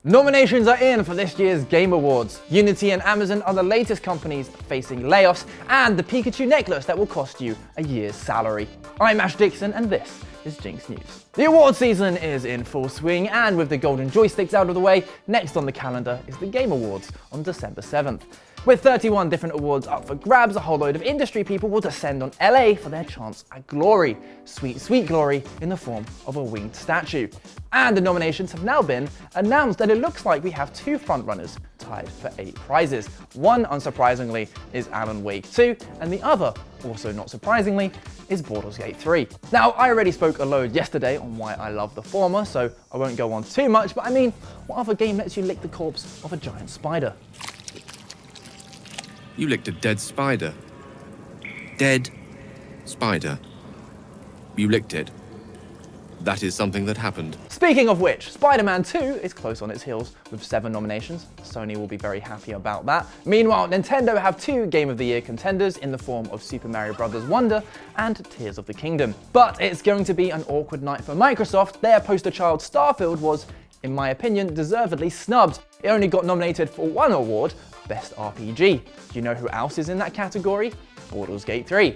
Nominations are in for this year's Game Awards. Unity and Amazon are the latest companies facing layoffs, and the Pikachu necklace that will cost you a year's salary. I'm Ash Dixon, and this is Ginx News. The award season is in full swing, and with the golden joysticks out of the way, next on the calendar is the Game Awards on December 7th. With 31 different awards up for grabs, a whole load of industry people will descend on LA for their chance at glory. Sweet, sweet glory in the form of a winged statue. And the nominations have now been announced, and it looks like we have two frontrunners tied for 8 prizes. One, unsurprisingly, is Alan Wake 2, and the other, also not surprisingly, is Baldur's Gate 3. Now, I already spoke a load yesterday on why I love the former, so I won't go on too much, but I mean, what other game lets you lick the corpse of a giant spider? You licked a dead spider. Dead spider. You licked it. That is something that happened. Speaking of which, Spider-Man 2 is close on its heels with 7 nominations. Sony will be very happy about that. Meanwhile, Nintendo have 2 Game of the Year contenders in the form of Super Mario Bros. Wonder and Tears of the Kingdom. But it's going to be an awkward night for Microsoft. Their poster child Starfield was, in my opinion, deservedly snubbed. It only got nominated for 1 award, Best RPG. Do you know who else is in that category? Baldur's Gate 3.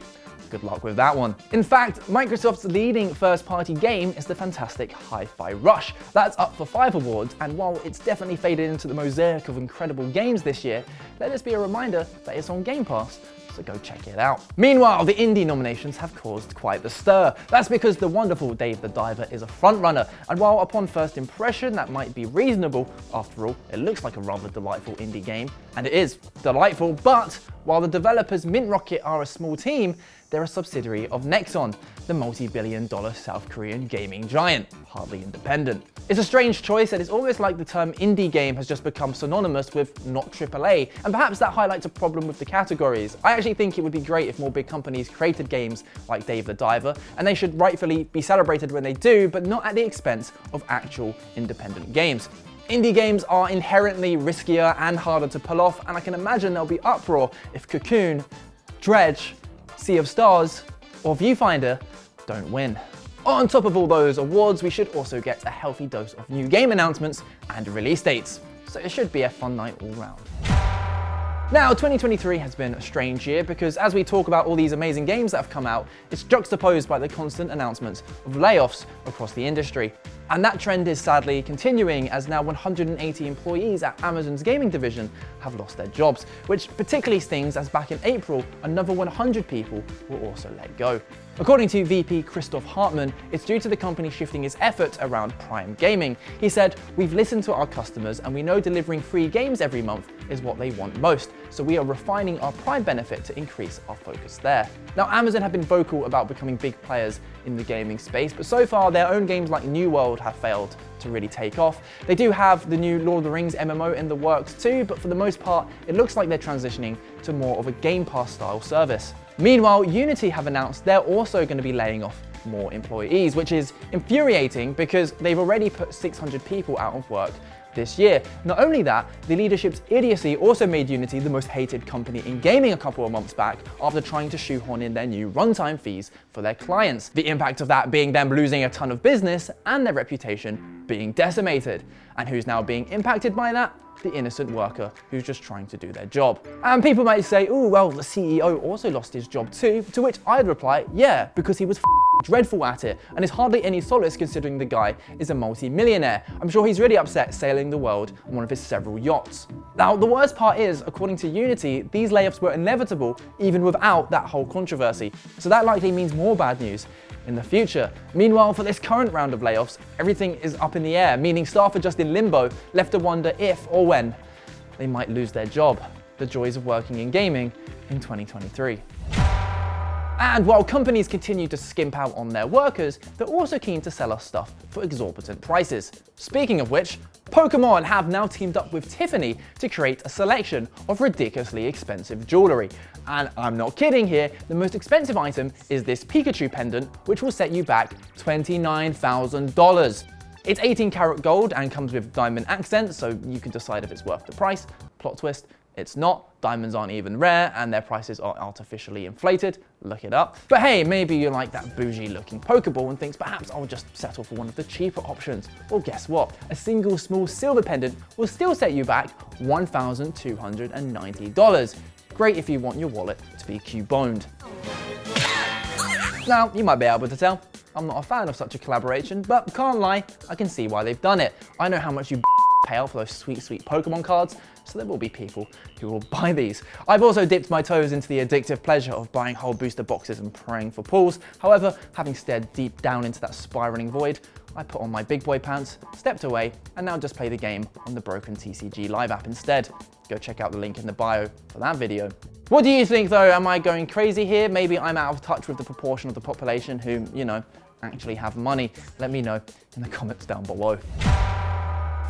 Good luck with that one. In fact, Microsoft's leading first-party game is the fantastic Hi-Fi Rush. That's up for 5 awards, and while it's definitely faded into the mosaic of incredible games this year, let this be a reminder that it's on Game Pass, so go check it out. Meanwhile, the indie nominations have caused quite the stir. That's because the wonderful Dave the Diver is a frontrunner, and while upon first impression that might be reasonable, after all, it looks like a rather delightful indie game, and it is delightful, but while the developers Mint Rocket are a small team, they're a subsidiary of Nexon, the multi-billion-dollar South Korean gaming giant, hardly independent. It's a strange choice, and it's almost like the term indie game has just become synonymous with not AAA, and perhaps that highlights a problem with the categories. I actually think it would be great if more big companies created games like Dave the Diver, and they should rightfully be celebrated when they do, but not at the expense of actual independent games. Indie games are inherently riskier and harder to pull off, and I can imagine there'll be uproar if Cocoon, Dredge, Sea of Stars, or Viewfinder don't win. On top of all those awards, we should also get a healthy dose of new game announcements and release dates, so it should be a fun night all round. Now, 2023 has been a strange year because as we talk about all these amazing games that have come out, it's juxtaposed by the constant announcements of layoffs across the industry. And that trend is sadly continuing as now 180 employees at Amazon's gaming division have lost their jobs, which particularly stings as back in April, another 100 people were also let go. According to VP Christoph Hartmann, it's due to the company shifting its efforts around Prime Gaming. He said, "We've listened to our customers and we know delivering free games every month is what they want most, so we are refining our Prime benefit to increase our focus there." Now, Amazon have been vocal about becoming big players in the gaming space, but so far their own games like New World have failed to really take off. They do have the new Lord of the Rings MMO in the works too, but for the most part, it looks like they're transitioning to more of a Game Pass style service. Meanwhile, Unity have announced they're also going to be laying off more employees, which is infuriating because they've already put 600 people out of work this year. Not only that, the leadership's idiocy also made Unity the most hated company in gaming a couple of months back after trying to shoehorn in their new runtime fees for their clients. The impact of that being them losing a ton of business and their reputation being decimated. And who's now being impacted by that? The innocent worker who's just trying to do their job. And people might say, oh, well, the CEO also lost his job too, to which I'd reply, yeah, because he was dreadful at it, and it's hardly any solace considering the guy is a multi-millionaire. I'm sure he's really upset sailing the world on one of his several yachts. Now, the worst part is, according to Unity, these layoffs were inevitable even without that whole controversy. So that likely means more bad news in the future. Meanwhile, for this current round of layoffs, everything is up in the air, meaning staff are just in limbo, left to wonder if or when they might lose their job. The joys of working in gaming in 2023. And while companies continue to skimp out on their workers, they're also keen to sell us stuff for exorbitant prices. Speaking of which, Pokimane have now teamed up with Tiffany to create a selection of ridiculously expensive jewelry. And I'm not kidding here, the most expensive item is this Pikachu pendant, which will set you back $29,000. It's 18 karat gold and comes with diamond accents, so you can decide if it's worth the price. Plot twist, It's not. Diamonds aren't even rare, and their prices are artificially inflated. Look it up. But hey, maybe you like that bougie looking Pokeball and thinks perhaps I'll just settle for one of the cheaper options. Well, guess what? A single small silver pendant will still set you back $1,290. Great if you want your wallet to be Cuboned. Now, you might be able to tell, I'm not a fan of such a collaboration, but can't lie, I can see why they've done it. I know how much you pay out for those sweet, sweet Pokemon cards, so there will be people who will buy these. I've also dipped my toes into the addictive pleasure of buying whole booster boxes and praying for pulls. However, having stared deep down into that spiraling void, I put on my big boy pants, stepped away, and now just play the game on the broken TCG Live app instead. Go check out the link in the bio for that video. What do you think though? Am I going crazy here? Maybe I'm out of touch with the proportion of the population who, you know, actually have money. Let me know in the comments down below.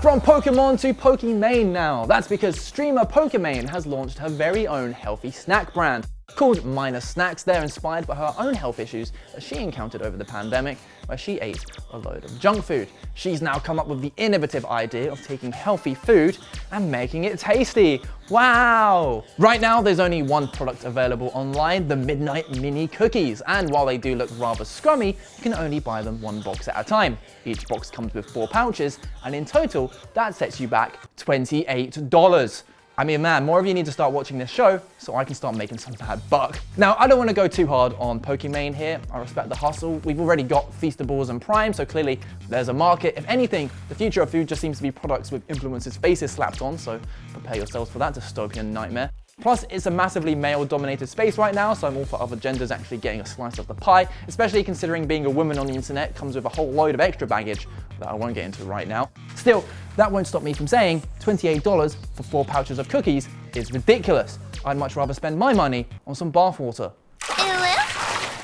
From Pokemon to Pokimane now. That's because streamer Pokimane has launched her very own healthy snack brand. Called Minor Snacks, they're inspired by her own health issues that she encountered over the pandemic, where she ate a load of junk food. She's now come up with the innovative idea of taking healthy food and making it tasty. Wow! Right now, there's only one product available online, the Midnight Mini Cookies. And while they do look rather scrummy, you can only buy them one box at a time. Each box comes with 4 pouches, and in total, that sets you back $28. I mean, man, more of you need to start watching this show so I can start making some bad buck. Now, I don't want to go too hard on Pokimane here. I respect the hustle. We've already got Feastables and Prime, so clearly there's a market. If anything, the future of food just seems to be products with influencers' faces slapped on, so prepare yourselves for that dystopian nightmare. Plus, it's a massively male-dominated space right now, so I'm all for other genders actually getting a slice of the pie, especially considering being a woman on the internet comes with a whole load of extra baggage that I won't get into right now. Still, that won't stop me from saying $28 for 4 pouches of cookies is ridiculous. I'd much rather spend my money on some bathwater.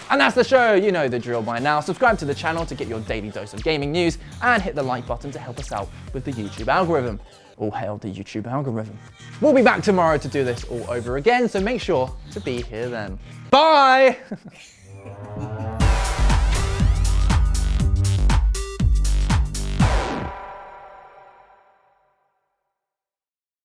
And that's the show, you know the drill by now. Subscribe to the channel to get your daily dose of gaming news and hit the like button to help us out with the YouTube algorithm. All hail the YouTube algorithm. We'll be back tomorrow to do this all over again, so make sure to be here then. Bye!